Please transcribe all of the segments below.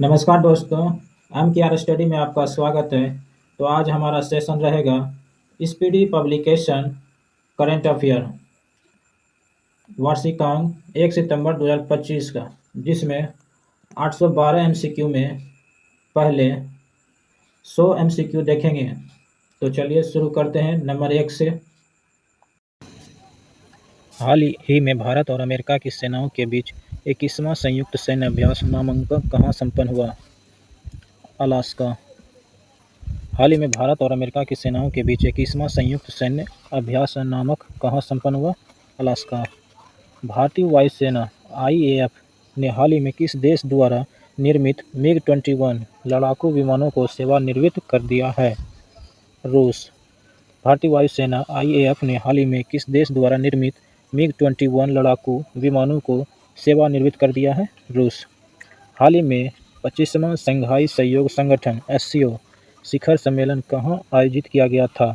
नमस्कार दोस्तों, एम के आर स्टडी में आपका स्वागत है। तो आज हमारा सेशन रहेगा स्पीडी पब्लिकेशन करंट अफेयर वार्षिकांक 1 सितंबर 2025 का, जिसमें 812 एमसीक्यू में पहले 100 एमसीक्यू देखेंगे। तो चलिए शुरू करते हैं नंबर 1 से। हाल ही में भारत और अमेरिका की सेनाओं के बीच 21वां संयुक्त सैन्य अभ्यास नामांकन कहाँ संपन्न हुआ? अलास्का। हाल ही में भारत और अमेरिका की सेनाओं के बीच 21वां संयुक्त सैन्य अभ्यास नामक कहाँ संपन्न हुआ? अलास्का। भारतीय वायुसेना (IAF) ने हाल ही में किस देश द्वारा निर्मित MiG-21 लड़ाकू विमानों को सेवानिवृत्त कर दिया है? रूस। भारतीय वायुसेना (IAF) ने हाल ही में किस देश द्वारा निर्मित MiG-21 लड़ाकू विमानों को सेवानिवृत्त कर दिया है? रूस। हाल ही में 25वां शंघाई सहयोग संगठन (SCO) शिखर सम्मेलन कहाँ आयोजित किया गया था?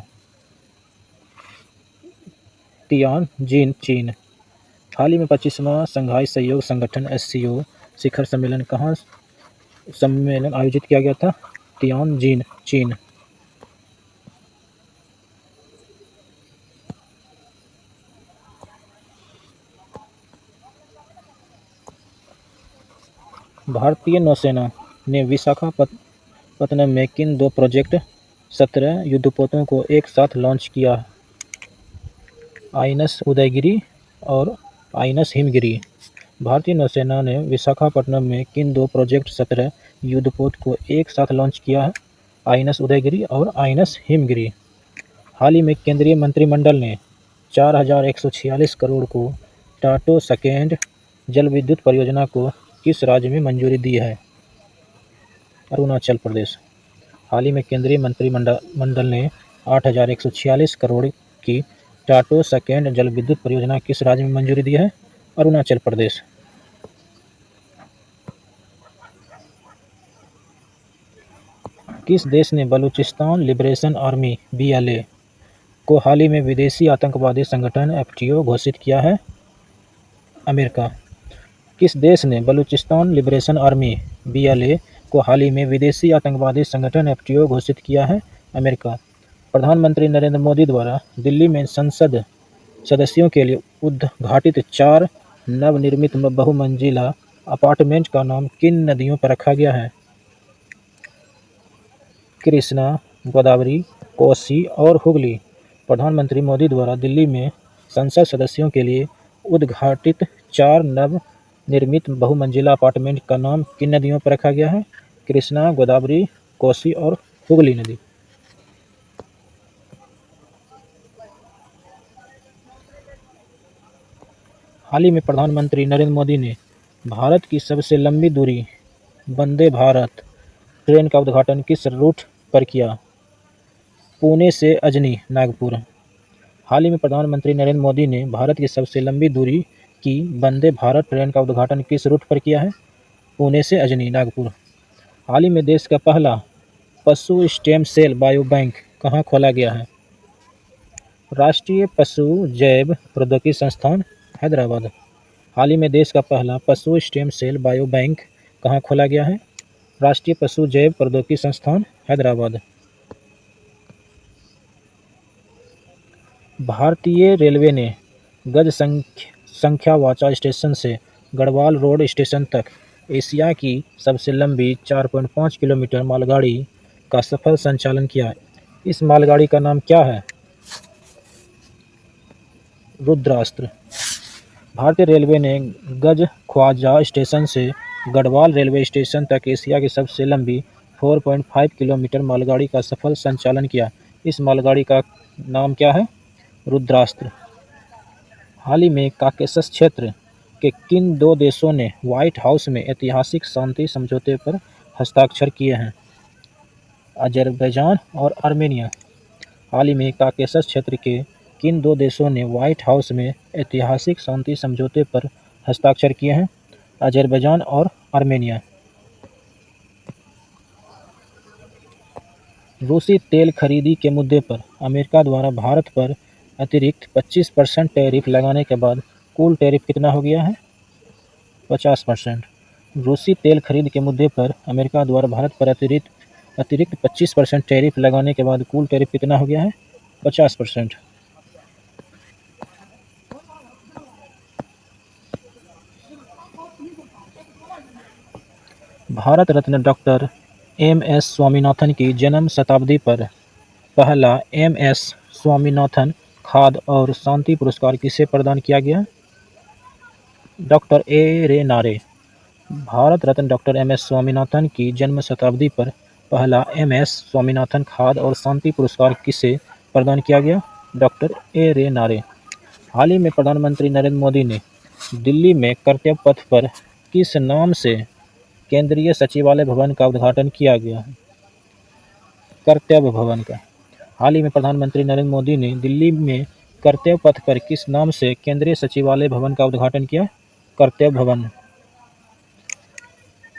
तियानजिन, चीन। हाल ही में 25वां शंघाई सहयोग संगठन (SCO) शिखर सम्मेलन कहाँ आयोजित किया गया था? तियानजिन, चीन। भारतीय नौसेना ने विशाखापत्तनम में किन दो प्रोजेक्ट 17 युद्धपोतों को एक साथ लॉन्च किया? आईएनएस उदयगिरि और आईएनएस हिमगिरि। भारतीय नौसेना ने विशाखापत्तनम में किन दो प्रोजेक्ट 17 युद्धपोत को एक साथ लॉन्च किया है? आईएनएस उदयगिरि और आईएनएस हिमगिरि। हाल ही में केंद्रीय मंत्रिमंडल ने 4146 करोड़ को टाटो सेकेंड जल विद्युत परियोजना को किस राज्य में मंजूरी दी है? अरुणाचल प्रदेश। हाल ही में केंद्रीय मंत्रिमंडल ने 8146 करोड़ की टाटो सेकेंड जल विद्युत परियोजना किस राज्य में मंजूरी दी है? अरुणाचल प्रदेश। किस देश ने बलूचिस्तान लिबरेशन आर्मी (BLA) को हाल ही में विदेशी आतंकवादी संगठन (FTO) घोषित किया है? अमेरिका। किस देश ने बलूचिस्तान लिबरेशन आर्मी (BLA) को हाल ही में विदेशी आतंकवादी संगठन (FTO) घोषित किया है? अमेरिका। प्रधानमंत्री नरेंद्र मोदी द्वारा दिल्ली में संसद सदस्यों के लिए उद्घाटित 4 नवनिर्मित बहुमंजिला अपार्टमेंट का नाम किन नदियों पर रखा गया है? कृष्णा, गोदावरी, कोसी और हुगली। प्रधानमंत्री मोदी द्वारा दिल्ली में संसद सदस्यों के लिए उद्घाटित 4 नवनिर्मित बहुमंजिला अपार्टमेंट का नाम किन नदियों पर रखा गया है? कृष्णा, गोदावरी, कोसी और हुगली नदी। हाल ही में प्रधानमंत्री नरेंद्र मोदी ने भारत की सबसे लंबी दूरी वंदे भारत ट्रेन का उद्घाटन किस रूट पर किया? पुणे से अजनी, नागपुर। हाल ही में प्रधानमंत्री नरेंद्र मोदी ने भारत की सबसे लंबी दूरी की वंदे भारत ट्रेन का उद्घाटन किस रूट पर किया है? पुणे से अजनी, नागपुर। हाल ही में देश का पहला पशु स्टेम सेल बायो बैंक कहाँ खोला गया है? राष्ट्रीय पशु जैव प्रौद्योगिकी संस्थान, हैदराबाद। हाल ही में देश का पहला पशु स्टेम सेल बायो बैंक कहाँ खोला गया है? राष्ट्रीय पशु जैव प्रौद्योगिकी संस्थान, हैदराबाद। भारतीय रेलवे ने गज संख्यावाचा स्टेशन से गढ़वाल रोड स्टेशन तक एशिया की सबसे लंबी 4.5 किलोमीटर मालगाड़ी का सफल संचालन किया। इस मालगाड़ी का नाम क्या है? रुद्रास्त्र। भारतीय रेलवे ने गज ख्वाजा स्टेशन से गढ़वाल रेलवे स्टेशन तक एशिया की सबसे लंबी 4.5 किलोमीटर मालगाड़ी का सफल संचालन किया। इस मालगाड़ी का नाम क्या है? रुद्रास्त्र। हाल ही में काकेशस क्षेत्र के किन दो देशों ने व्हाइट हाउस में ऐतिहासिक शांति समझौते पर हस्ताक्षर किए हैं? अजरबैजान और आर्मेनिया। हाल ही में काकेशस क्षेत्र के किन दो देशों ने व्हाइट हाउस में ऐतिहासिक शांति समझौते पर हस्ताक्षर किए हैं? अजरबैजान और आर्मेनिया। रूसी तेल खरीदी के मुद्दे पर अमेरिका द्वारा भारत पर अतिरिक्त 25% टैरिफ लगाने के बाद कुल टैरिफ कितना हो गया है? 50%। रूसी तेल खरीद के मुद्दे पर अमेरिका द्वारा भारत पर अतिरिक्त 25% टैरिफ लगाने के बाद कुल टैरिफ कितना हो गया है? 50%। Bharat Ratna doctor MS. स्वामीनाथन की जन्म शताब्दी पर पहला एम.एस. स्वामीनाथन खाद्य और शांति पुरस्कार किसे प्रदान किया गया? Doctor A. रे नारे। Bharat Ratna doctor MS. स्वामीनाथन की जन्म शताब्दी पर पहला एम.एस. स्वामीनाथन खाद्य और शांति पुरस्कार किसे प्रदान किया गया? Doctor A. रे नारे। हाल ही में प्रधानमंत्री नरेंद्र मोदी ने दिल्ली में कर्तव्य पथ पर किस नाम से केंद्रीय सचिवालय भवन का उद्घाटन किया गया है? कर्तव्य भवन का। हाल ही में प्रधानमंत्री नरेंद्र मोदी ने दिल्ली में कर्तव्य पथ पर किस नाम से केंद्रीय सचिवालय भवन का उद्घाटन किया? कर्तव्य भवन।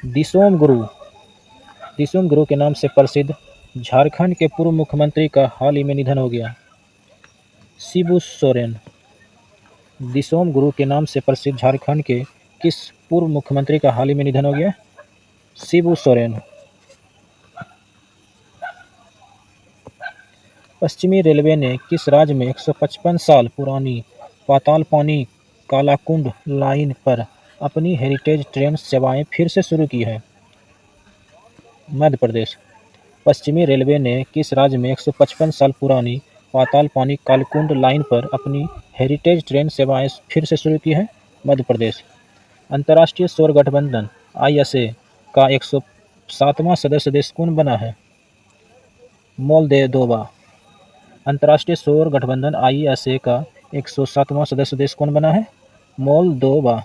दिसोम गुरु के नाम से प्रसिद्ध झारखंड के पूर्व मुख्यमंत्री का हाल ही में निधन हो गया। शिबू सोरेन। दिसोम गुरु के नाम से प्रसिद्ध झारखंड के किस पूर्व मुख्यमंत्री का हाल ही में निधन हो गया? शिबू सोरेन। पश्चिमी रेलवे ने किस राज्य में 155 साल पुरानी पातालपानी कालाकुंड लाइन पर अपनी हेरिटेज ट्रेन सेवाएं फिर से शुरू की है? मध्य प्रदेश। पश्चिमी रेलवे ने किस राज्य में 155 साल पुरानी पातालपानी कालाकुंड लाइन पर अपनी हेरिटेज ट्रेन सेवाएं फिर से शुरू की है? मध्य प्रदेश। अंतर्राष्ट्रीय सौर गठबंधन ISA का 107वां सदस्य देश कौन बना है? मोल्दोवा। अंतर्राष्ट्रीय सौर गठबंधन ISA का 107वां सदस्य देश कौन बना है? मोल्दोवा।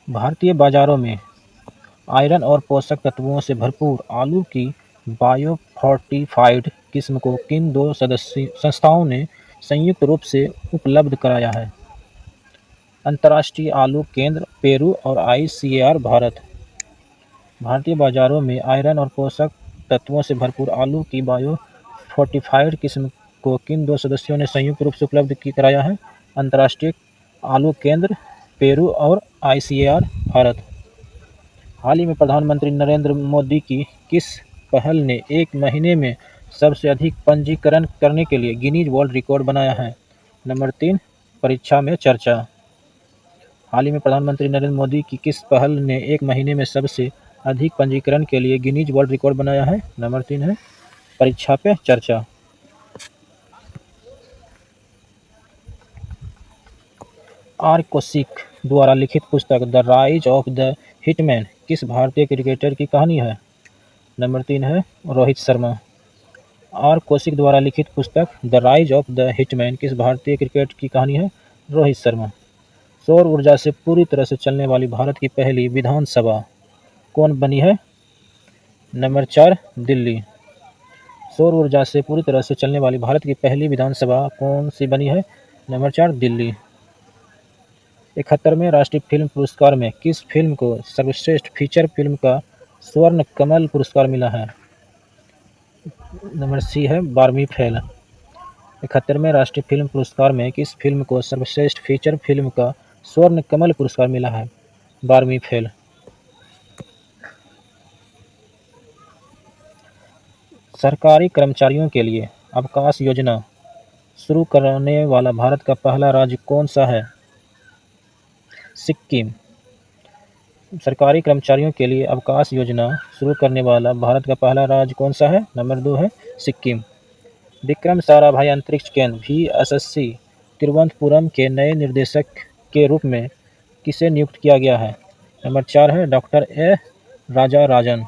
भारतीय बाजारों में आयरन और पोषक तत्वों से भरपूर आलू की बायोफोर्टिफाइड किस्म को किन दो संस्थाओं ने संयुक्त रूप से उपलब्ध कराया है? अंतर्राष्ट्रीय आलू केंद्र पेरू और ICAR भारत। भारतीय बाजारों में आयरन और पोषक तत्वों से भरपूर आलू की बायोफोर्टिफाइड किस्म को किन दो सदस्यों ने संयुक्त रूप से उपलब्ध कराया है? अंतर्राष्ट्रीय आलू केंद्र पेरू और ICAR भारत। हाल ही में प्रधानमंत्री नरेंद्र मोदी की किस पहल ने एक महीने में सबसे अधिक पंजीकरण करने के लिए गिनीज वर्ल्ड रिकॉर्ड बनाया है? नंबर 3, परीक्षा में चर्चा। हाल ही में प्रधानमंत्री नरेंद्र मोदी की किस पहल ने एक महीने में सबसे अधिक पंजीकरण के लिए गिनीज वर्ल्ड रिकॉर्ड बनाया है? नंबर 3 है परीक्षा पे चर्चा। आर कौशिक द्वारा लिखित पुस्तक the rise of the hitman किस भारतीय क्रिकेटर की कहानी है? नंबर 3 है रोहित शर्मा। आर कौशिक द्वारा लिखित पुस्तक the rise of the hitman किस भारतीय क्रिकेट की कहानी है? रोहित शर्मा। सौर ऊर्जा से पूरी तरह से चलने वाली भारत की पहली विधानसभा कौन बनी है? नंबर 4 दिल्ली। सौर ऊर्जा से पूरी तरह से चलने वाली भारत की पहली विधानसभा कौन सी बनी है? नंबर 4 दिल्ली। 71वें राष्ट्रीय फिल्म पुरस्कार में किस फिल्म को सर्वश्रेष्ठ फीचर फिल्म का स्वर्ण कमल पुरस्कार मिला है? नंबर सी है 12वीं फेल। 71वें राष्ट्रीय फिल्म पुरस्कार में किस फिल्म को सर्वश्रेष्ठ फीचर फिल्म का स्वर्ण कमल पुरस्कार मिला है? 12वीं फेल। सरकारी कर्मचारियों के लिए अवकाश योजना शुरू करने वाला भारत का पहला राज्य कौन सा है? सिक्किम। सरकारी कर्मचारियों के लिए अवकाश योजना शुरू करने वाला भारत का पहला राज्य कौन सा है? नंबर 2 है सिक्किम। विक्रम साराभाई अंतरिक्ष केंद्र VSS तिरुवनंतपुरम के नए निर्देशक के रूप में किसे नियुक्त किया गया है? नंबर 4 है डॉक्टर ए राजा राजन।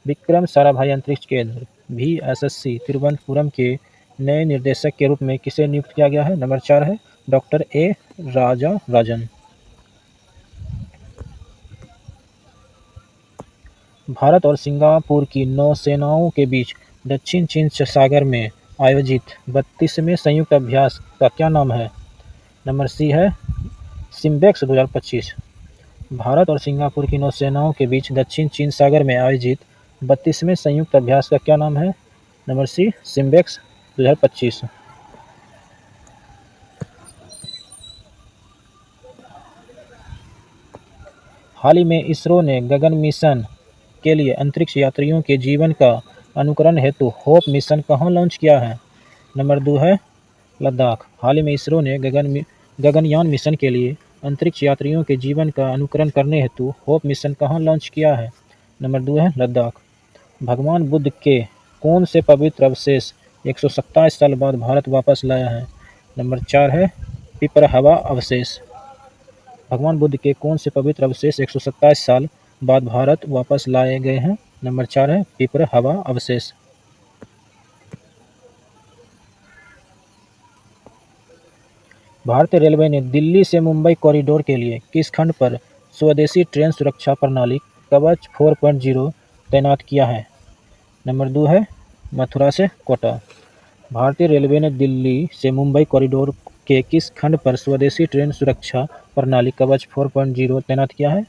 विक्रम साराभाई अंतरिक्ष केंद्र VSS तिरुवनंतपुरम के नए निर्देशक के रूप में किसे नियुक्त किया गया है? नंबर 4 है डॉक्टर ए राजा राजन। भारत और सिंगापुर की नौसेनाओं के बीच दक्षिण चीन सागर में आयोजित 32वें संयुक्त अभ्यास का क्या नाम है? नंबर सी है सिम्बेक्स 2025। भारत और सिंगापुर की नौसेनाओं के बीच दक्षिण चीन सागर में आयोजित 32वें संयुक्त अभ्यास का क्या नाम है? Number C SIMBEX 2025। हाल ही में इसरो ने गगन मिशन के लिए अंतरिक्ष यात्रियों के जीवन का अनुकरण हेतु होप मिशन कहाँ लॉन्च किया है? नंबर 2 है लद्दाख। हाल ही में इसरो ने गगनयान मिशन के लिए अंतरिक्ष यात्रियों के जीवन का अनुकरण करने हेतु होप मिशन कहाँ लॉन्च किया है? नंबर 2 है लद्दाख। भगवान बुद्ध के कौन से पवित्र अवशेष 127 साल बाद भारत वापस लाया है? नंबर 4 है पिपरहवा अवशेष। भगवान बुद्ध के कौन से पवित्र अवशेष 127 साल बाद भारत वापस लाए गए हैं? नंबर 4 है पिपरहवा अवशेष। भारतीय रेलवे ने दिल्ली से मुंबई कॉरिडोर के लिए किस खंड पर स्वदेशी ट्रेन सुरक्षा प्रणाली कवच 4.0 तैनात किया है? नंबर 2 है मथुरा से कोटा। भारतीय रेलवे ने दिल्ली से मुंबई कॉरिडोर के किस खंड पर स्वदेशी ट्रेन सुरक्षा प्रणाली कवच 4.0 तैनात किया है?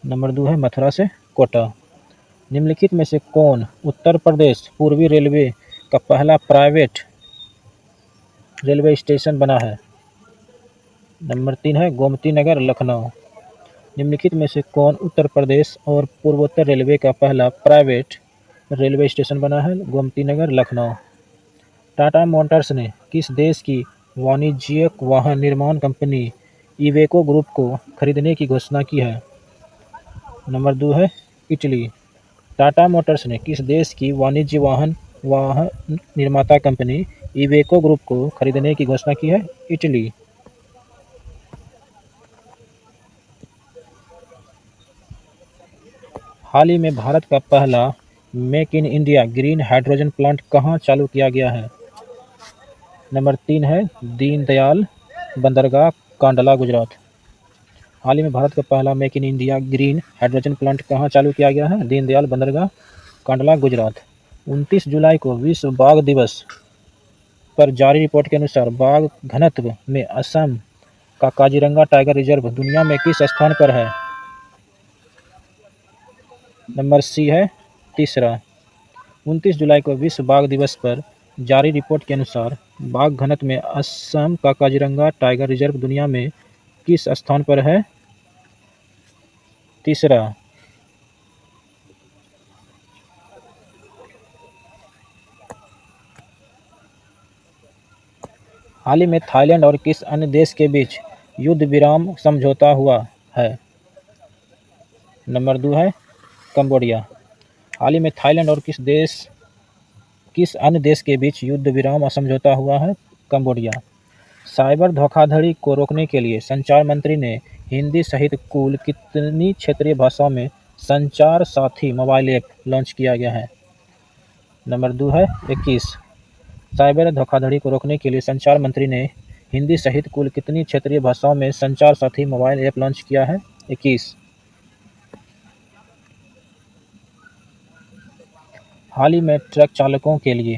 नंबर 2 है मथुरा से कोटा। निम्नलिखित में से कौन उत्तर प्रदेश पूर्वी रेलवे का पहला प्राइवेट रेलवे स्टेशन बना है? नंबर 3 है गोमती नगर लखनऊ। निम्नलिखित में से कौन उत्तर प्रदेश और पूर्वोत्तर रेलवे का पहला प्राइवेट रेलवे स्टेशन बना है? गोमती नगर लखनऊ। टाटा मोटर्स ने किस देश की वाणिज्यिक वाहन निर्माण कंपनी इवेको ग्रुप को खरीदने की घोषणा की है? नंबर 2 है इटली। टाटा मोटर्स ने किस देश की वाणिज्य वाहन निर्माता कंपनी इवेको ग्रुप को खरीदने की घोषणा की है? इटली। हाल ही में भारत का पहला make in India green hydrogen plant कहाँ चालू किया गया है? नंबर 3 है दीनदयाल बंदरगाह कांडला गुजरात। हाल ही में भारत का पहला make in India green hydrogen plant कहाँ चालू किया गया है? दीनदयाल बंदरगाह कांडला गुजरात। 29 जुलाई को विश्व बाघ दिवस पर जारी रिपोर्ट के अनुसार बाघ घनत्व में असम का काजीरंगा टाइगर रिजर्व दुनिया में किस स्थान पर है? नंबर सी है तीसरा। 29 जुलाई को विश्व बाघ दिवस पर जारी रिपोर्ट के अनुसार बाघ घनत्व में असम का काजीरंगा टाइगर रिजर्व दुनिया में किस स्थान पर है? तीसरा। हाल ही में थाईलैंड और किस अन्य देश के बीच युद्ध विराम समझौता हुआ है? नंबर 2 है कंबोडिया। हाल ही में थाईलैंड और किस अन्य देश के बीच युद्ध विराम समझौता हुआ है? कंबोडिया। साइबर धोखाधड़ी को रोकने के लिए संचार मंत्री ने हिंदी सहित कुल कितनी क्षेत्रीय भाषाओं में संचार साथी मोबाइल ऐप लॉन्च किया गया है? नंबर 2 है 21। साइबर धोखाधड़ी को रोकने के लिए संचार मंत्री ने हिंदी सहित कुल कितनी क्षेत्रीय भाषाओं में संचार साथी मोबाइल ऐप लॉन्च किया है? 21। हाल ही में ट्रक चालकों के लिए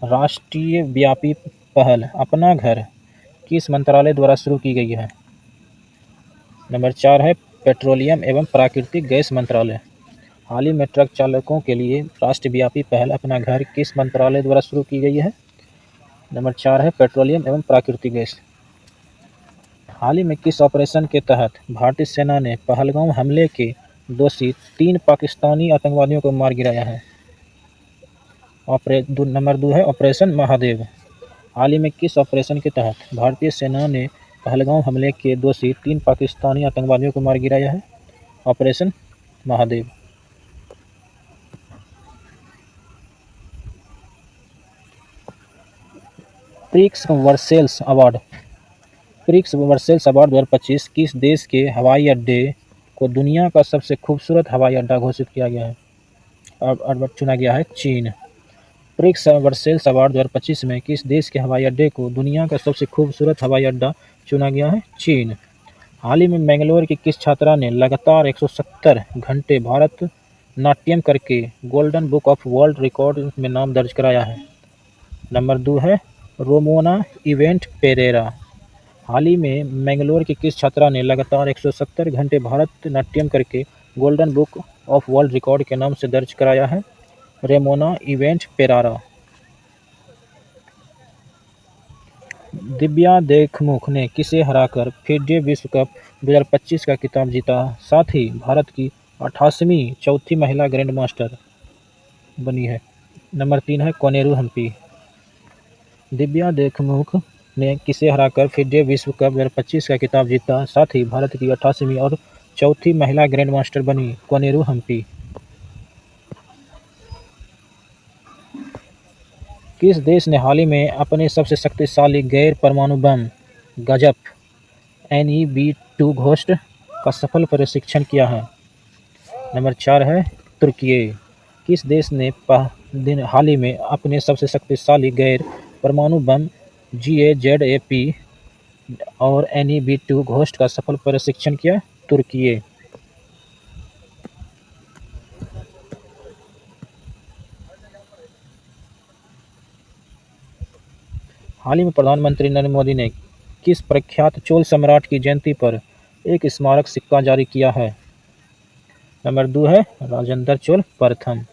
राष्ट्रीय व्यापी पहल अपना घर किस मंत्रालय द्वारा शुरू की गई है? नंबर 4 है पेट्रोलियम एवं प्राकृतिक गैस मंत्रालय। हाल ही में ट्रक चालकों के लिए राष्ट्रव्यापी पहल अपना घर किस मंत्रालय द्वारा शुरू की गई है? नंबर 4 है पेट्रोलियम एवं प्राकृतिक गैस। हाल ही में किस ऑपरेशन के तहत भारतीय सेना ने पहलगाम हमले के दोषी 3 पाकिस्तानी आतंकवादियों को मार गिराया है? नंबर 2 है ऑपरेशन महादेव। हाल ही में किस ऑपरेशन के तहत भारतीय सेना ने पहलगाम हमले के दोषी 3 पाकिस्तानी आतंकवादियों को मार गिराया है? Operation Mahadev. Prix Versailles award 2025 किस देश के हवाई अड्डे को दुनिया का सबसे खूबसूरत हवाई अड्डा घोषित किया गया है? और चुना गया है चीन। प्रिक्स वर्सेल्स अवार्ड 2025 में किस देश के हवाई अड्डे को दुनिया का सबसे खूबसूरत हवाई अड्डा चुना गया है? चीन। हाल ही में मैंगलोर की किस छात्रा ने लगातार 170 घंटे भारत नाट्यम करके golden book of world record में नाम दर्ज कराया है? नंबर 2 है रोमोना इवेंट पेरेरा। हाल ही में मैंगलोर की किस छात्रा ने लगातार 170 घंटे भारत नाट्यम करके golden book of world record के नाम से दर्ज कराया है? रेमोना इवेंट पेरारा। दिव्या देशमुख ने किसे हराकर फिडे विश्व कप 2025 का खिताब जीता, साथ ही भारत की 88वीं चौथी महिला ग्रैंड मास्टर बनी है? नंबर 3 है कोनेरू हम्पी। दिव्या देशमुख ने किसे हराकर फिडे विश्व कप 2025 का खिताब जीता, साथ ही भारत की 88वीं और चौथी महिला ग्रैंड मास्टर बनी? कोनेरू हम्पी। किस देश ने हाल ही में अपने सबसे शक्तिशाली गैर परमाणु बम गजप NEB-2 घोस्ट का सफल परीक्षण किया है? नंबर 4 है तुर्की। किस देश ने हाल ही में अपने सबसे शक्तिशाली गैर परमाणु बम GAZAP और NEB-2 घोस्ट का सफल परीक्षण किया? तुर्की। हाल ही में प्रधानमंत्री नरेंद्र मोदी ने किस प्रख्यात चोल सम्राट की जयंती पर एक स्मारक सिक्का जारी किया है? नंबर 2 है राजेंद्र चोल प्रथम।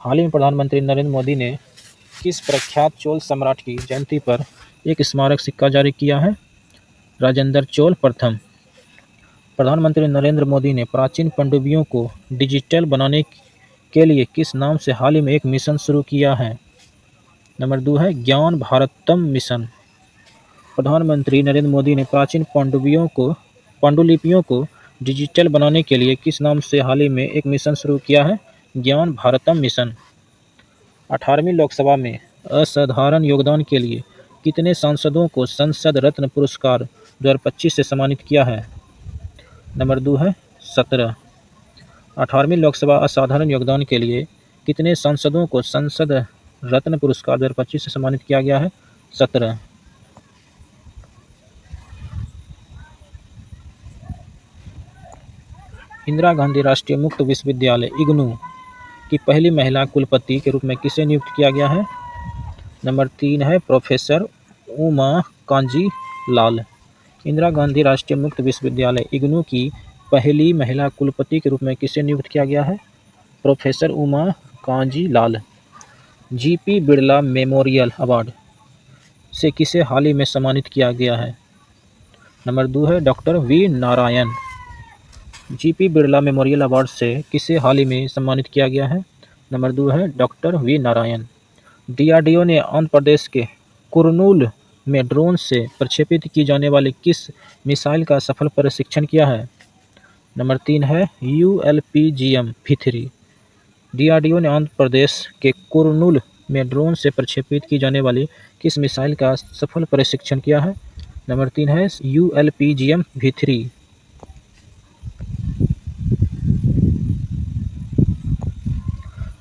हाल ही में प्रधानमंत्री नरेंद्र मोदी ने किस प्रख्यात चोल सम्राट की जयंती पर एक स्मारक सिक्का जारी किया है? राजेंद्र चोल प्रथम। प्रधानमंत्री नरेंद्र मोदी ने प्राचीन पनडुब्बियों को डिजिटल बनाने के लिए किस नाम से हाल ही में एक मिशन शुरू किया है? नंबर 2 है ज्ञान भारतम मिशन। प्रधानमंत्री नरेंद्र मोदी ने प्राचीन पांडुलिपियों को डिजिटल बनाने के लिए किस नाम से हाल ही में एक मिशन शुरू किया है? ज्ञान भारतम मिशन। 18वीं लोकसभा में असाधारण योगदान के लिए कितने सांसदों को संसद रत्न पुरस्कार 2025 से सम्मानित किया है? नंबर 2 है 17। 18वीं लोकसभा असाधारण योगदान के लिए कितने सांसदों को संसद रत्न पुरस्कार 2025 से सम्मानित किया गया है? 17। इंदिरा गांधी राष्ट्रीय मुक्त विश्वविद्यालय इग्नू की पहली महिला कुलपति के रूप में किसे नियुक्त किया गया है? नंबर 3 है प्रोफेसर उमा कांजी लाल। इंदिरा गांधी राष्ट्रीय मुक्त विश्वविद्यालय इग्नू की पहली महिला कुलपति के रूप में किसे नियुक्त किया गया है? प्रोफेसर उमा कांजी लाल। GP बिरला मेमोरियल अवार्ड से किसे हाल ही में सम्मानित किया गया है? नंबर 2 है doctor V Narayan. GP Birla memorial award से किसे हाल ही में सम्मानित किया गया है? नंबर 2 है डॉक्टर वी नारायण। DRDO ने आंध्र प्रदेश के कुर्नूल में ड्रोन से प्रक्षेपित की जाने वाली किस मिसाइल का सफल परीक्षण किया है? नंबर 3 है ULPGM V3। DRDO ने आंध्र प्रदेश के कुर्नूल में ड्रोन से प्रक्षेपित की जाने वाली किस मिसाइल का सफल परीक्षण किया है? नंबर 3 है ULPGM V3।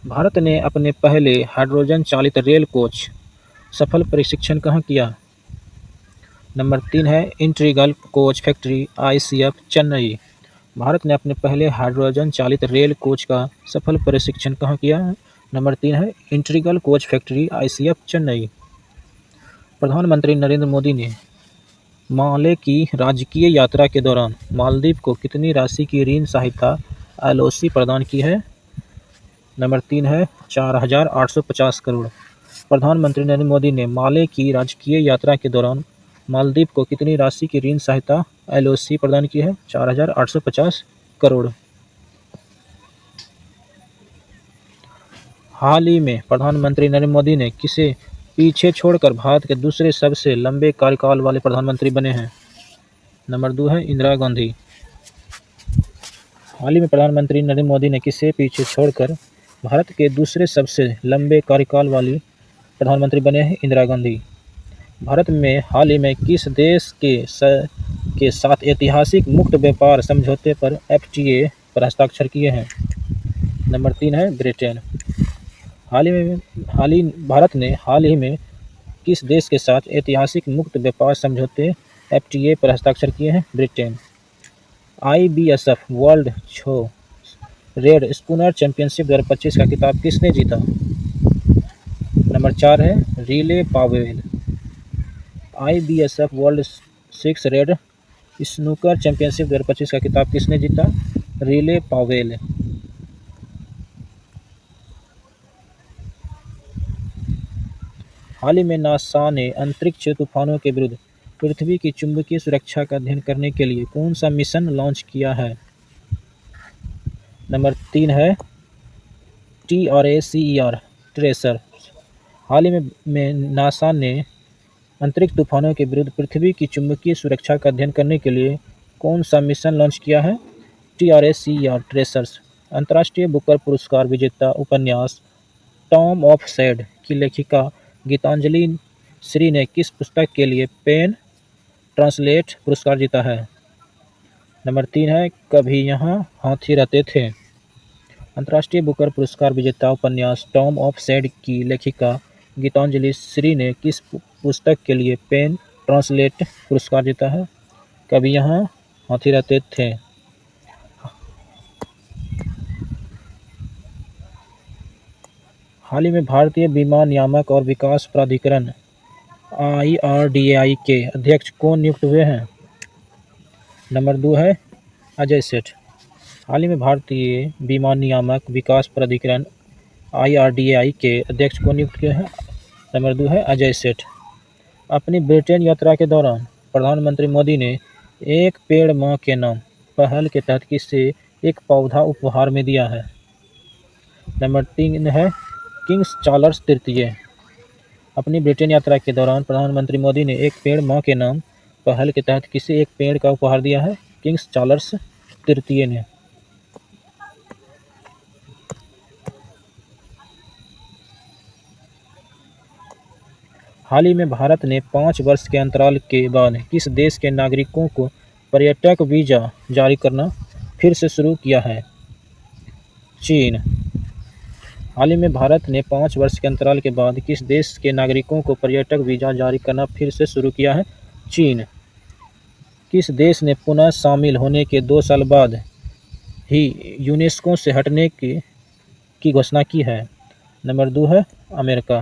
भारत ने अपने पहले हाइड्रोजन चालित रेल कोच सफल परीक्षण कहाँ किया? नंबर 3 है integral coach factory ICF Chennai. Bharat ने अपने पहले हाइड्रोजन चालित रेल कोच का सफल परीक्षण कहाँ किया है? नंबर 3 है integral coach factory ICF Chennai. प्रधानमंत्री नरेंद्र मोदी ने माले की राजकीय यात्रा के दौरान मालदीव को कितनी राशि की ऋण सहायता LOC प्रदान की है? नंबर 3 है 4,850 करोड़। प्रधानमंत्री नरेंद्र मोदी ने माले की राजकीय यात्रा के दौरान मालदीव को कितनी राशि की ऋण सहायता LOC प्रदान की है? 4,850 करोड़। हाल ही में प्रधानमंत्री नरेंद्र मोदी ने किसे पीछे छोड़कर भारत के दूसरे सबसे लंबे कार्यकाल वाले प्रधानमंत्री बने हैं? नंबर 2 है इंदिरा गांधी। हाल ही में प्रधानमंत्री नरेंद्र मोदी ने किसे पीछे छोड़कर भारत के दूसरे सबसे लंबे कार्यकाल वाली प्रधानमंत्री बने हैं? इंदिरा गांधी। भारत में हाल ही में किस देश के साथ ऐतिहासिक मुक्त व्यापार समझौते पर FTA पर हस्ताक्षर किए हैं? नंबर 3 है ब्रिटेन। भारत ने हाल ही में किस देश के साथ ऐतिहासिक मुक्त व्यापार समझौते FTA पर हस्ताक्षर किए हैं? Britain. IBSF world red snooker championship 2025 का खिताब किसने जीता? नंबर 4 है Riley Powell. IBSF world 6 red snooker championship 2025 का खिताब किसने जीता? Relay Pavel. हाल ही में नासा ने अंतरिक्ष तूफानों के विरुद्ध पृथ्वी की चुंबकीय सुरक्षा का अध्ययन करने के लिए कौन सा मिशन लॉन्च किया है? नंबर 3 है TRACER ट्रेसर। हाल ही में नासा ने अंतरिक्ष तूफानों के विरुद्ध पृथ्वी की चुंबकीय सुरक्षा का अध्ययन करने के लिए कौन सा मिशन लॉन्च किया है? TRACER tracers. अंतर्राष्ट्रीय बुकर पुरस्कार विजेता उपन्यास टॉम ऑफ सैड की लेखिका गीतांजलि श्री ने किस पुस्तक के लिए पेन ट्रांसलेट पुरस्कार जीता है? नंबर 3 है कभी यहाँ हाथी रहते थे। अंतर्राष्ट्रीय बुकर पुरस्कार विजेता उपन्यास टॉम ऑफ सैड की लेखिका गीतांजलि श्री ने किस पुस्तक के लिए पेन ट्रांसलेट पुरस्कार जीता है? कभी यहाँ हाथी रहते थे। हाल ही में भारतीय बीमा नियामक और विकास प्राधिकरण IRDAI के अध्यक्ष कौन नियुक्त हुए हैं? नंबर 2 है अजय सेठ। हाल ही में भारतीय बीमा नियामक विकास प्राधिकरण IRDAI के अध्यक्ष कौन नियुक्त किए हैं? नंबर 2 है अजय सेठ। अपनी ब्रिटेन यात्रा के दौरान प्रधानमंत्री मोदी ने एक पेड़ मां के नाम पहल के तहत किसे एक पौधा उपहार में दिया है? नंबर 3 है किंग्स चार्ल्स तृतीय। अपनी ब्रिटेन यात्रा के दौरान प्रधानमंत्री मोदी ने एक पेड़ मां के नाम पहल के तहत किसे एक पेड़ का उपहार दिया है? किंग्स चार्ल्स तृतीय ने। हाल ही में भारत ने 5 वर्ष के अंतराल के बाद किस देश के नागरिकों को पर्यटक वीजा जारी करना फिर से शुरू किया है? चीन। हाल ही में भारत ने 5 वर्ष के अंतराल के बाद किस देश के नागरिकों को पर्यटक वीजा जारी करना फिर से शुरू किया है? चीन। किस देश ने पुनः शामिल होने के 2 साल बाद ही यूनेस्को से हटने की घोषणा की है? नंबर 2 है अमेरिका।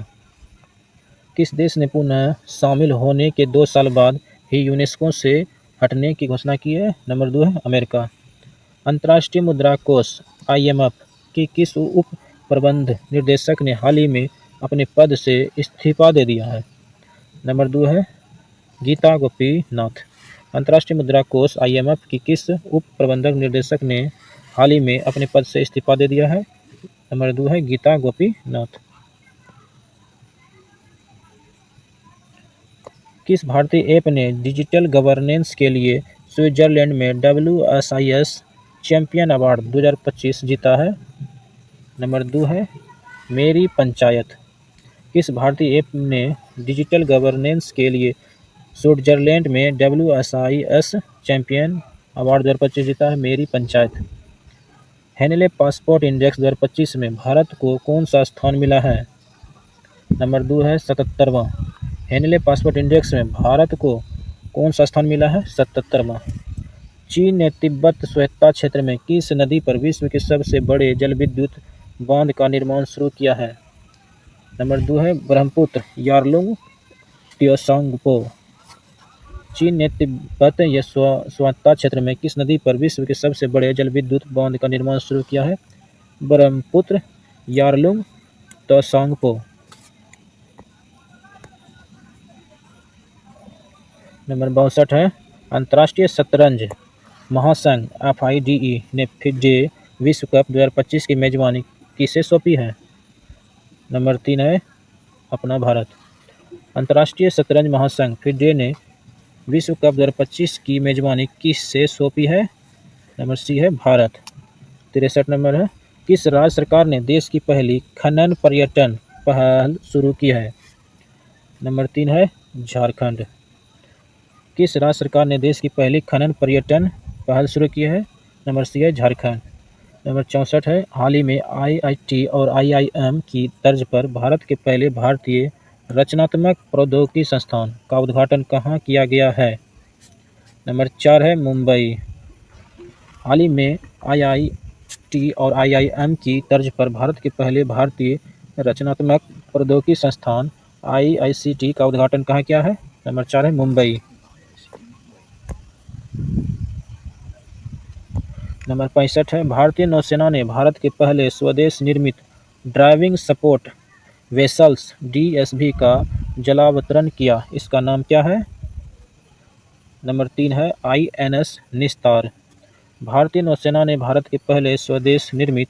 किस देश ने पुनः शामिल होने के 2 साल बाद ही यूनेस्को से हटने की घोषणा की है? नंबर 2 है अमेरिका। अंतर्राष्ट्रीय मुद्रा कोष IMF की किस उप प्रबंध निर्देशक ने हाल ही में अपने पद से इस्तीफा दे दिया है? नंबर 2 है गीता गोपीनाथ। अंतर्राष्ट्रीय मुद्रा कोष IMF की किस उप प्रबंधक निर्देशक ने हाल ही में अपने पद से इस्तीफा दे दिया है? नंबर 2 है गीता गोपीनाथ। किस भारतीय ऐप ने डिजिटल गवर्नेंस के लिए स्विट्जरलैंड में WSIS चैंपियन अवार्ड 2025 जीता है? नंबर 2 है मेरी पंचायत। किस भारतीय ऐप ने डिजिटल गवर्नेंस के लिए स्विट्जरलैंड में WSIS चैंपियन अवार्ड 2025 जीता है? मेरी पंचायत। हेनले पासपोर्ट इंडेक्स 2025 में भारत को कौन सा स्थान मिला है? नंबर 2 है 77वां। हेनले पासपोर्ट इंडेक्स में भारत को कौन सा स्थान मिला है? 77वां। चीन ने तिब्बत स्वायत्ता क्षेत्र में किस नदी पर विश्व के सबसे बड़े जलविद्युत बांध का निर्माण शुरू किया है? नंबर 2 है ब्रह्मपुत्र यारलुंग त्सांगपो। चीन ने तिब्बत स्वायत्ता क्षेत्र में किस नदी पर विश्व के सबसे बड़े जलविद्युत बांध का निर्माण शुरू किया है? Brahmaputra Yarlung Tsangpo. नंबर 62 है अंतर्राष्ट्रीय शतरंज महासंघ FIDE ने फिडे विश्व कप 2025 की मेजबानी किसे सौंपी है? नंबर 3 है अपना भारत। अंतर्राष्ट्रीय शतरंज महासंघ फिडे ने विश्व कप 2025 की मेजबानी किससे सौंपी है? नंबर C है भारत। 63 नंबर है किस राज्य सरकार ने देश की पहली खनन पर्यटन पहल शुरू की है? नंबर 3 है झारखंड। किस राज्य सरकार ने देश की पहली खनन पर्यटन पहल शुरू की है? नंबर C है झारखंड। नंबर 64 है हाल ही में IIT और IIM की तर्ज पर भारत के पहले भारतीय रचनात्मक प्रौद्योगिकी संस्थान का उद्घाटन कहाँ किया गया है? नंबर 4 है मुंबई। हाल ही में IIT और IIM की तर्ज पर भारत के पहले भारतीय रचनात्मक प्रौद्योगिकी संस्थान IICT का उद्घाटन कहाँ किया है? नंबर 4 है मुंबई। नंबर 65 है भारतीय नौसेना ने भारत के पहले स्वदेश निर्मित ड्राइविंग सपोर्ट वेसल्स DSV का जलावतरण किया, इसका नाम क्या है? नंबर 3 है INS निस्तार। भारतीय नौसेना ने भारत के पहले स्वदेश निर्मित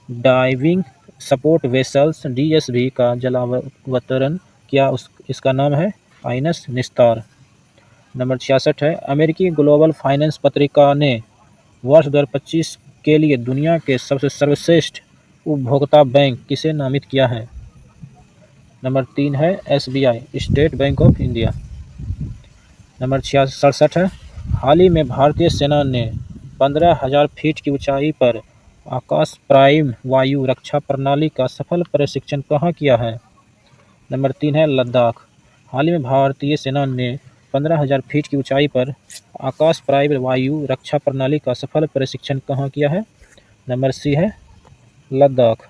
डाइविंग सपोर्ट वेसल्स DSV का जलावतरण किया, इसका नाम है INS निस्तार। नंबर 66 है अमेरिकी ग्लोबल फाइनेंस पत्रिका ने वर्ष 2025 के लिए दुनिया के सबसे सर्वश्रेष्ठ उपभोक्ता बैंक किसे नामित किया है? नंबर 3 है SBI state bank of India. Number 67 है हाल ही में भारतीय सेना ने 15,000 फीट की ऊंचाई पर आकाश प्राइम वायु रक्षा प्रणाली का सफल परीक्षण कहाँ किया है? नंबर 3 है लद्दाख। हाल ही में भारतीय सेना ने 15,000 फीट की ऊंचाई पर आकाश प्राइम वायु रक्षा प्रणाली का सफल परीक्षण कहाँ किया है? नंबर C है लद्दाख।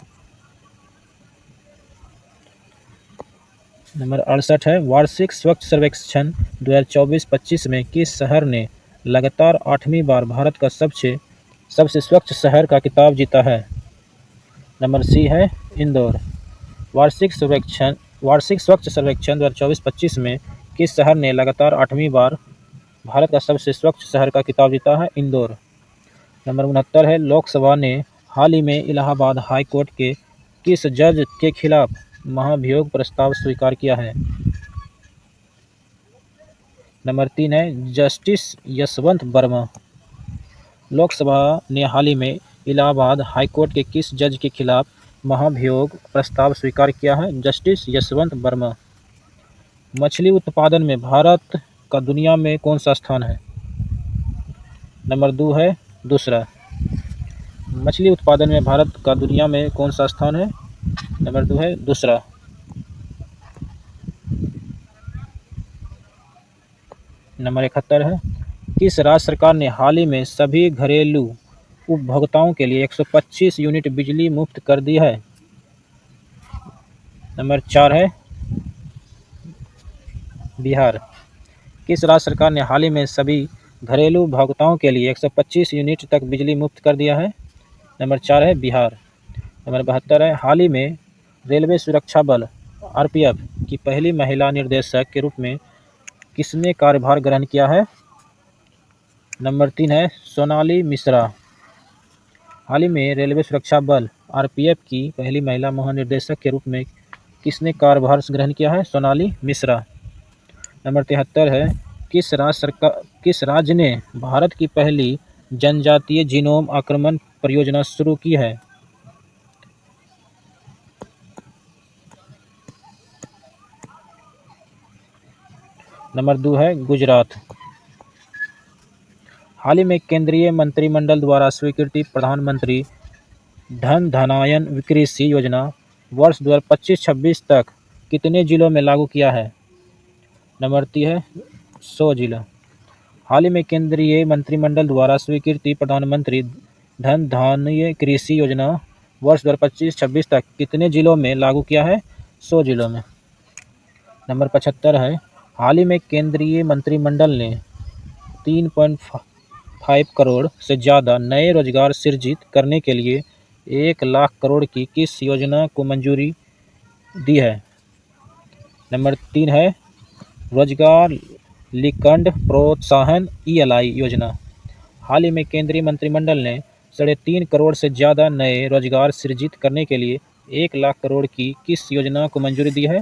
नंबर 68 है वार्षिक स्वच्छ सर्वेक्षण 2024-25 में किस शहर ने लगातार 8वीं बार भारत का सबसे स्वच्छ शहर का खिताब जीता है? नंबर C है इंदौर। वार्षिक स्वच्छ सर्वेक्षण 2024-25 में किस शहर ने लगातार 8वीं बार भारत का सबसे स्वच्छ शहर का खिताब जीता है? इंदौर। नंबर 69 है लोकसभा ने हाल ही में इलाहाबाद हाई कोर्ट के किस जज के खिलाफ महाभियोग प्रस्ताव स्वीकार किया है? नंबर 3 है जस्टिस यशवंत वर्मा। लोकसभा ने हाल ही में इलाहाबाद हाई कोर्ट के किस जज के खिलाफ महाभियोग प्रस्ताव स्वीकार किया है? जस्टिस यशवंत वर्मा। मछली उत्पादन में भारत का दुनिया में कौन सा स्थान है? नंबर 2 है दूसरा। मछली उत्पादन में भारत का दुनिया में कौन सा स्थान है? नंबर 2 है दूसरा। नंबर 71 है किस राज्य सरकार ने हाल ही में सभी घरेलू उपभोक्ताओं के लिए 125 यूनिट बिजली मुफ्त कर दी है? नंबर 4 है बिहार। किस राज्य सरकार ने हाल ही में सभी घरेलू उपभोक्ताओं के लिए 125 यूनिट तक बिजली मुफ्त कर दिया है? नंबर 4 है बिहार। नंबर 72 है हाल ही में रेलवे सुरक्षा बल RPF की पहली महिला निर्देशक के रूप में किसने कार्यभार ग्रहण किया है? नंबर 3 है सोनाली मिश्रा। हाल ही में रेलवे सुरक्षा बल RPF की पहली महिला महानिर्देशक के रूप में किसने कार्यभार ग्रहण किया है? सोनाली मिश्रा। नंबर 73 है किस राज्य ने भारत की पहली जनजातीय जीनोम आक्रमण परियोजना शुरू की है? नंबर 2 है गुजरात। हाल ही में केंद्रीय मंत्रिमंडल द्वारा स्वीकृति प्रधानमंत्री धन धान्यायन कृषि योजना वर्ष 2025-26 तक कितने जिलों में लागू किया है? नंबर 3 है 100 जिला। हाल ही में केंद्रीय मंत्रिमंडल द्वारा स्वीकृति प्रधानमंत्री धन धान्य कृषि योजना वर्ष 2025-26 तक कितने जिलों में लागू किया है? 100 जिलों में। नंबर 75 है हाल ही में केंद्रीय मंत्रिमंडल ने 3.5 करोड़ से ज़्यादा नए रोजगार सृजित करने के लिए 1 लाख करोड़ की किस योजना को मंजूरी दी है? नंबर 3 है रोजगार लिंक्ड प्रोत्साहन ELI योजना। हाल ही में केंद्रीय मंत्रिमंडल ने 3.5 करोड़ से ज़्यादा नए रोजगार सृजित करने के लिए 1 लाख करोड़ की किस योजना को मंजूरी दी है?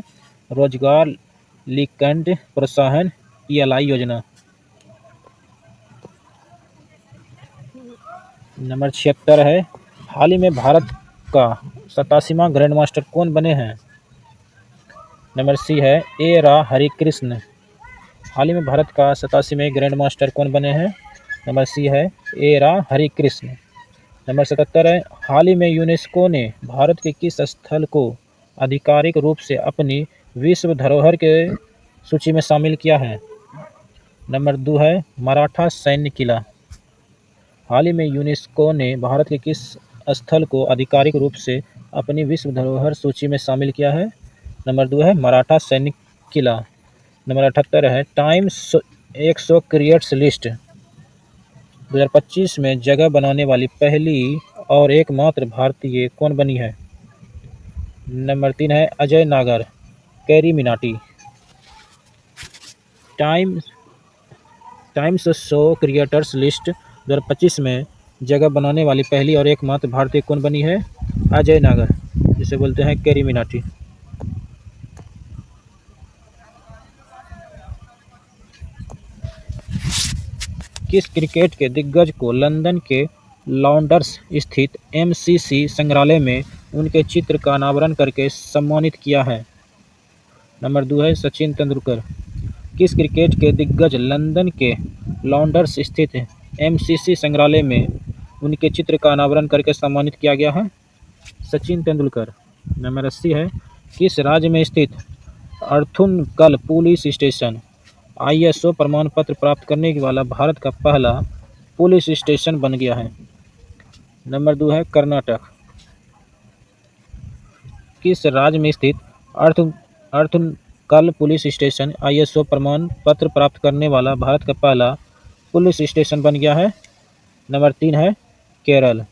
रोजगार लिंक्ड प्रोत्साहन ELI योजना। नंबर 76 है हाल ही में भारत का 87वां ग्रैंड मास्टर कौन बने हैं? नंबर C है A. रा हरिकृष्ण। हाल ही में भारत का 87वें ग्रैंड मास्टर कौन बने हैं? नंबर C है A. रा हरिकृष्ण। नंबर 77 है हाल ही में यूनेस्को ने भारत के किस स्थल को आधिकारिक रूप से अपनी विश्व धरोहर के सूची में शामिल किया है? नंबर 2 है मराठा सैन्य किला। हाल ही में यूनेस्को ने भारत के किस स्थल को आधिकारिक रूप से अपनी विश्व धरोहर सूची में शामिल किया है? नंबर 2 है मराठा सैन्य किला। नंबर 78 है टाइम्स 100 क्रिएट्स लिस्ट 2025 में जगह बनाने वाली पहली और एकमात्र भारतीय कौन बनी है? नंबर 3 है अजय नागर carry Minati. Times show creators list 2025 में जगह बनाने वाली पहली और एकमात्र भारतीय कौन बनी है? अजय नागर, जिसे बोलते हैं कैरी मिनाटी। किस क्रिकेट के दिग्गज को लंदन के लॉन्डर्स स्थित एमसीसी संग्रहालय में उनके चित्र का अनावरण करके सम्मानित किया है? नंबर 2 है सचिन तेंदुलकर। किस क्रिकेट के दिग्गज लंदन के लॉन्डर्स स्थित एमसीसी संग्रहालय में उनके चित्र का अनावरण करके सम्मानित किया गया है? सचिन तेंदुलकर। नंबर 80 है किस राज्य में स्थित अर्थुनकल पुलिस स्टेशन आईएसओ प्रमाण पत्र प्राप्त करने वाला भारत का पहला पुलिस स्टेशन बन गया है? नंबर 2 है कर्नाटक। किस राज्य में स्थित अर्थुनकल पुलिस स्टेशन आईएसओ प्रमाण पत्र प्राप्त करने वाला भारत का पहला पुलिस स्टेशन बन गया है? नंबर 3 है केरल।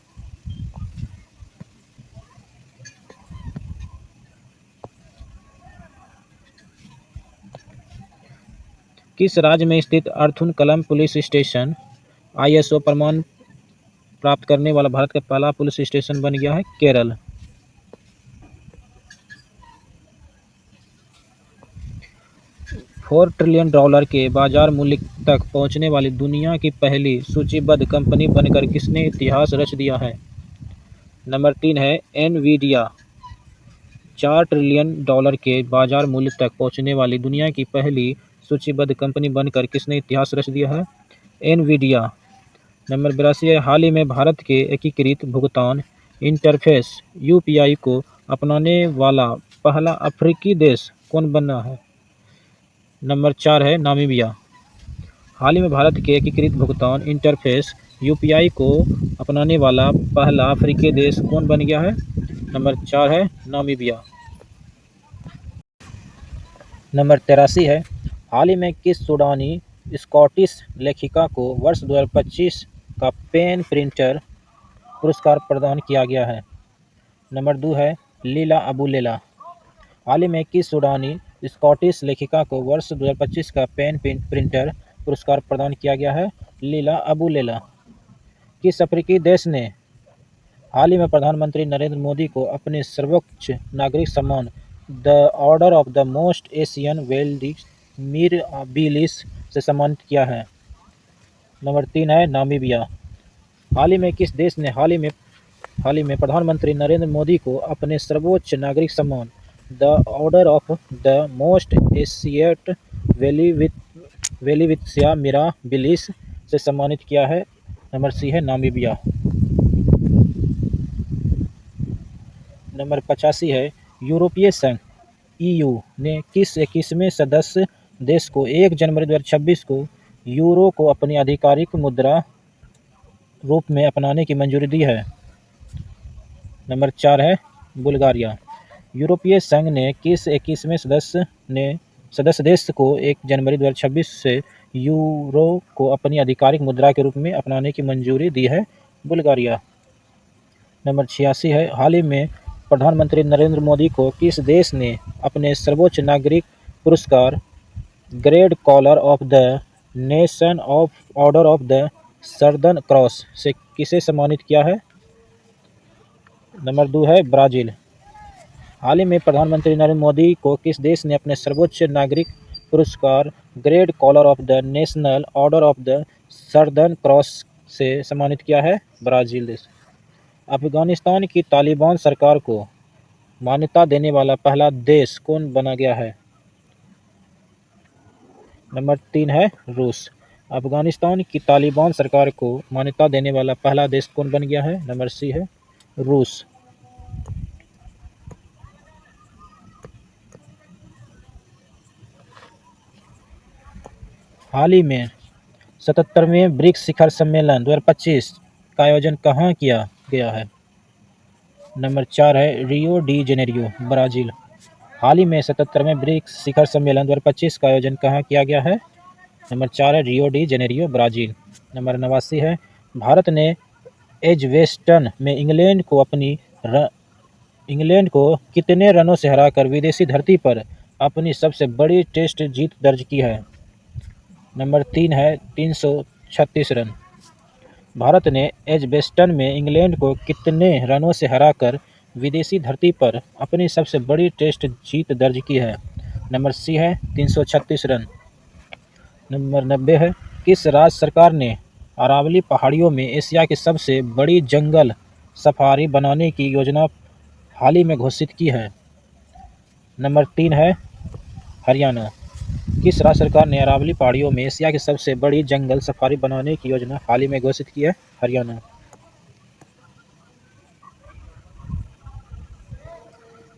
किस राज्य में स्थित अर्थुनकलम पुलिस स्टेशन आईएसओ प्रमाण प्राप्त करने वाला भारत का पहला पुलिस स्टेशन बन गया है? केरल। $4 ट्रिलियन के बाजार मूल्य तक पहुंचने वाली दुनिया की पहली सूचीबद्ध कंपनी बनकर किसने इतिहास रच दिया है? नंबर 3 है एनवीडिया। $4 ट्रिलियन के बाजार मूल्य तक पहुंचने वाली दुनिया की पहली सूचीबद्ध कंपनी बनकर किसने इतिहास रच दिया है? एनवीडिया। नंबर 82 है हाल ही में भारत के एकीकृत भुगतान इंटरफेस यूपीआई को अपनाने वाला पहला अफ्रीकी देश कौन बना है? नंबर 4 है नामीबिया। हाल ही में भारत के एकीकृत भुगतान इंटरफेस यूपीआई को अपनाने वाला पहला अफ्रीकी देश कौन बन गया है? नंबर 4 है नामीबिया। नंबर 83 है हाल ही में किस सूडानी स्कॉटिश लेखिका को वर्ष 2025 का पेन प्रिंटर पुरस्कार प्रदान किया गया है? नंबर 2 है लीला अबू लेला। हाल ही में किस सूडानी स्कॉटिश लेखिका को वर्ष 2025 का पेन प्रिंटर पुरस्कार प्रदान किया गया है? लीला अबू लेला। किस अफ्रीकी देश ने हाल ही में प्रधानमंत्री नरेंद्र मोदी को अपने सर्वोच्च नागरिक सम्मान the Order of the most Asian wealthy mirabilis से सम्मानित किया है? नंबर 3 है नामीबिया। हाल ही में किस देश ने हाल ही में प्रधानमंत्री नरेंद्र मोदी को अपने सर्वोच्च नागरिक सम्मान the Order of the Most Ancient Welwitschia Mirabilis से सम्मानित किया है? नंबर सी है नामीबिया। नंबर 85 है यूरोपीय संघ ईयू ने किस 21वें सदस्य देश को 1 जनवरी 2026 को यूरो को अपनी आधिकारिक मुद्रा रूप में अपनाने की मंजूरी दी है? नंबर 4 है बुल्गारिया। यूरोपीय संघ ने किस 21वें सदस्य देश को 1 जनवरी 2026 से यूरो को अपनी आधिकारिक मुद्रा के रूप में अपनाने की मंजूरी दी है? बुल्गारिया। नंबर 86 है हाल ही में प्रधानमंत्री नरेंद्र मोदी को किस देश ने अपने सर्वोच्च नागरिक पुरस्कार grade collar of the nation of order of the Southern Cross से किसे सम्मानित किया है? नंबर 2 है ब्राज़ील। हाल ही में प्रधानमंत्री नरेंद्र मोदी को किस देश ने अपने सर्वोच्च नागरिक पुरस्कार grade collar of the national order of the Southern Cross से सम्मानित किया है? ब्राज़ील देश। अफगानिस्तान की तालिबान सरकार को मान्यता देने वाला पहला देश कौन बना गया है? नंबर 3 है रूस। अफगानिस्तान की तालिबान सरकार को मान्यता देने वाला पहला देश कौन बन गया है? नंबर सी है रूस। हाल ही में 77वें ब्रिक्स शिखर सम्मेलन 2025 का आयोजन कहाँ किया गया है? नंबर 4 है रियो डी जेनेरियो, ब्राज़ील। हाल ही में 77वें ब्रिक्स शिखर सम्मेलन 2025 का आयोजन कहाँ किया गया है? नंबर 4 है Rio de Janeiro, Brazil. Number 89 है भारत ने एजबेस्टन में इंग्लैंड को कितने रनों से हराकर विदेशी धरती पर अपनी सबसे बड़ी टेस्ट जीत दर्ज की है? नंबर 3 है 336 रन। भारत ने एजबेस्टन में इंग्लैंड को कितने रनों से हराकर विदेशी धरती पर अपनी सबसे बड़ी टेस्ट जीत दर्ज की है? नंबर सी है 336 रन। नंबर 90 है किस राज्य सरकार ने अरावली पहाड़ियों में एशिया की सबसे बड़ी जंगल सफारी बनाने की योजना हाल ही में घोषित की है? नंबर 3 है हरियाणा। किस राज्य सरकार ने अरावली पहाड़ियों में एशिया की सबसे बड़ी जंगल सफारी बनाने की योजना हाल ही में घोषित की है? हरियाणा।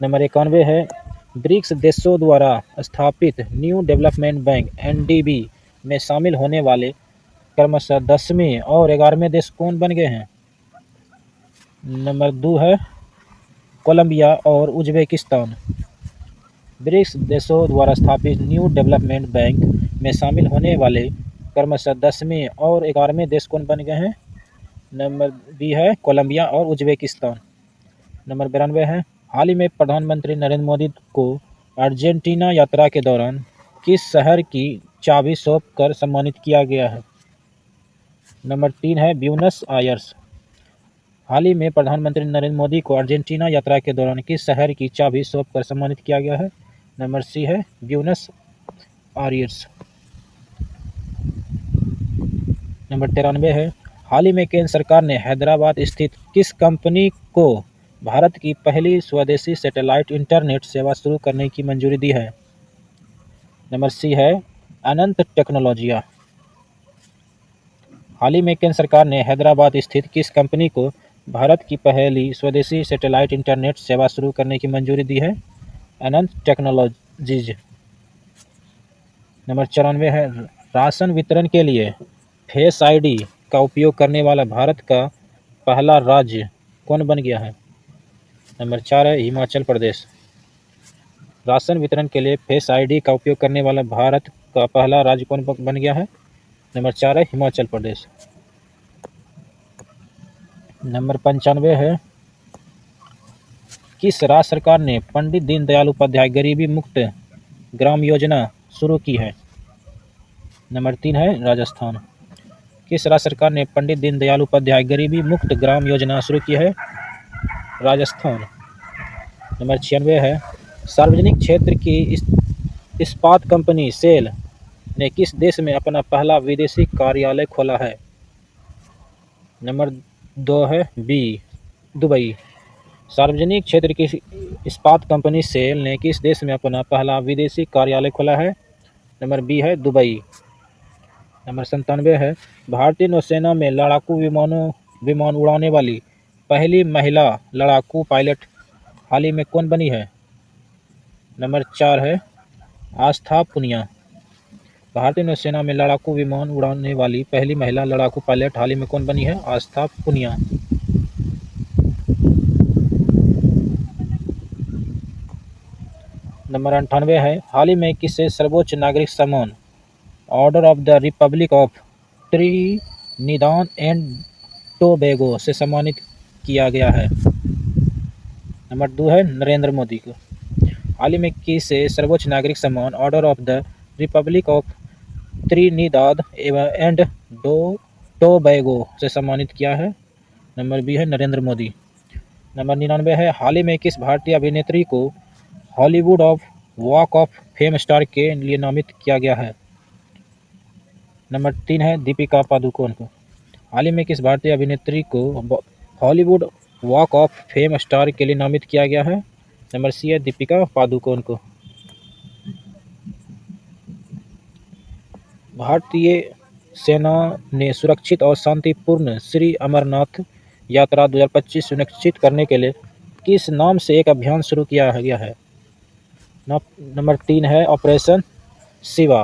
नंबर 91 है ब्रिक्स देशों द्वारा स्थापित न्यू डेवलपमेंट बैंक (एनडीबी) में शामिल होने वाले क्रमशः 10वें और 11वें देश कौन बन गए हैं? नंबर 2 है कोलंबिया और उज्बेकिस्तान। ब्रिक्स देशों द्वारा स्थापित न्यू डेवलपमेंट बैंक में शामिल होने वाले क्रमशः 10वें और 11वें देश कौन बन गए हैं? नंबर बी है कोलंबिया और उज्बेकिस्तान। नंबर 92 है हाल ही में प्रधानमंत्री नरेंद्र मोदी को अर्जेंटीना यात्रा के दौरान किस शहर की चाबी सौंप कर सम्मानित किया गया है? नंबर 3 है ब्यूनस आयर्स। हाल ही में प्रधानमंत्री नरेंद्र मोदी को अर्जेंटीना यात्रा के दौरान किस शहर की चाबी सौंप कर सम्मानित किया गया है? नंबर सी है ब्यूनस आयर्स। नंबर 93 है हाल ही में केंद्र सरकार ने हैदराबाद स्थित किस कंपनी को भारत की पहली स्वदेशी सैटेलाइट इंटरनेट सेवा शुरू करने की मंजूरी दी है? नंबर सी है अनंत टेक्नोलॉजिया। हाल ही में केंद्र सरकार ने हैदराबाद स्थित किस कंपनी को भारत की पहली स्वदेशी सैटेलाइट इंटरनेट सेवा शुरू करने की मंजूरी दी है? अनंत टेक्नोलॉजीज। नंबर 94 है राशन वितरण के लिए फेस आईडी का उपयोग करने वाला भारत का पहला राज्य कौन बन गया है? नंबर 4 है हिमाचल प्रदेश। राशन वितरण के लिए फेस आईडी का उपयोग करने वाला भारत का पहला राज्य कौन बन गया है? नंबर 4 है हिमाचल प्रदेश। नंबर 95 है किस राज्य सरकार ने पंडित दीनदयाल उपाध्याय गरीबी मुक्त ग्राम योजना शुरू की है? नंबर 3 है राजस्थान। किस राज्य सरकार ने पंडित दीनदयाल उपाध्याय गरीबी मुक्त ग्राम योजना शुरू की है? राजस्थान। नंबर 96 है सार्वजनिक क्षेत्र की इस्पात कंपनी सेल ने किस देश में अपना पहला विदेशी कार्यालय खोला है? नंबर 2 है बी दुबई। सार्वजनिक क्षेत्र की इस्पात कंपनी सेल ने किस देश में अपना पहला विदेशी कार्यालय खोला है? नंबर बी है दुबई। नंबर 97 है भारतीय नौसेना में लड़ाकू विमान उड़ाने वाली पहली महिला लड़ाकू पायलट हाल ही में कौन बनी है? नंबर 4 है आस्था पुनिया। भारतीय नौसेना में लड़ाकू विमान उड़ाने वाली पहली महिला लड़ाकू पायलट हाल ही में कौन बनी है? आस्था पुनिया। नंबर 98 है हाल ही में किसे सर्वोच्च नागरिक सम्मान order of the Republic of Trinidad and Tobago से सम्मानित किया गया है? नंबर 2 है नरेंद्र मोदी को। हाल ही में किसे सर्वोच्च नागरिक सम्मान order of the Republic of Trinidad and Tobago से सम्मानित किया है? नंबर बी है नरेंद्र मोदी। नंबर 99 है हाल ही में किस भारतीय अभिनेत्री को Hollywood of walk of fame star के लिए नामित किया गया है? नंबर 3 है दीपिका पादुकोण को। हाल ही में किस भारतीय अभिनेत्री को Hollywood walk of fame star के लिए नामित किया गया है? नंबर सी है दीपिका पादुकोण को। भारतीय सेना ने सुरक्षित और शांतिपूर्ण श्री अमरनाथ यात्रा 2025 सुनिश्चित करने के लिए किस नाम से एक अभियान शुरू किया गया है? नंबर 3 है ऑपरेशन शिवा।